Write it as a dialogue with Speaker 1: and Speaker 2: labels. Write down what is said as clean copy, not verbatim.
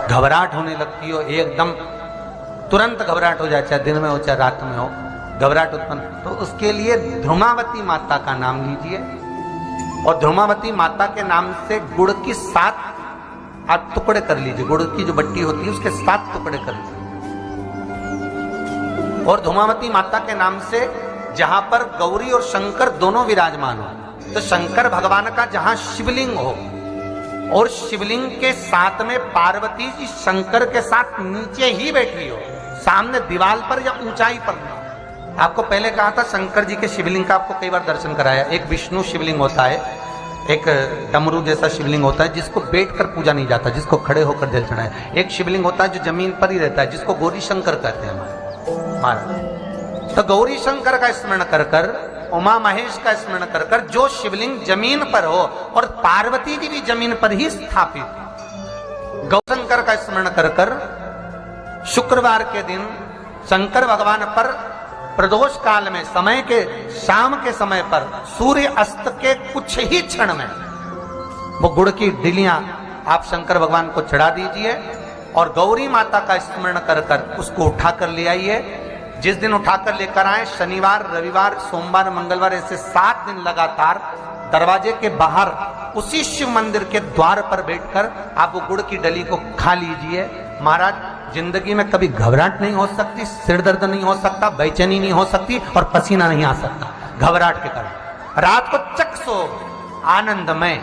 Speaker 1: घबराहट होने लगती हो, एकदम तुरंत घबराहट हो जाए, चाहे दिन में हो चाहे रात में हो, घबराहट उत्पन्न, तो उसके लिए ध्रुमावती माता का नाम लीजिए और ध्रुमावती माता के नाम से गुड़ की 7 आप टुकड़े कर लीजिए। गुड़ की जो बट्टी होती है उसके 7 टुकड़े कर लीजिए और ध्रुमावती माता के नाम से जहां पर गौरी और शंकर दोनों विराजमान हो, तो शंकर भगवान का जहां शिवलिंग हो और शिवलिंग के साथ में पार्वती जी शंकर के साथ नीचे ही बैठी हो, सामने दीवार पर या ऊंचाई पर नहीं। आपको पहले कहा था शंकर जी के शिवलिंग का आपको कई बार दर्शन कराया। एक विष्णु शिवलिंग होता है, एक डमरू जैसा शिवलिंग होता है जिसको बैठकर पूजा नहीं जाता, जिसको खड़े होकर जल चढ़ाया। एक शिवलिंग होता है जो जमीन पर ही रहता है, जिसको गौरी शंकर कहते हैं हमारा। तो गौरी शंकर का स्मरण कर कर, उमा महेश का स्मरण कर कर, जो शिवलिंग जमीन पर हो और पार्वती जी भी जमीन पर ही स्थापित, गौशंकर का स्मरण कर कर शुक्रवार के दिन शंकर भगवान पर प्रदोष काल में समय के शाम के समय पर सूर्य अस्त के कुछ ही क्षण में वो गुड़ की डिलियां आप शंकर भगवान को चढ़ा दीजिए और गौरी माता का स्मरण कर कर उसको उठाकर ले आइए। जिस दिन उठाकर लेकर आए, शनिवार, रविवार, सोमवार, मंगलवार, ऐसे 7 दिन लगातार दरवाजे के बाहर उसी शिव मंदिर के द्वार पर बैठकर आप वो गुड़ की डली को खा लीजिए। महाराज, जिंदगी में कभी घबराहट नहीं हो सकती, सिर दर्द नहीं हो सकता, बेचैनी नहीं हो सकती और पसीना नहीं आ सकता घबराहट के कारण। रात को चक सो आनंदमय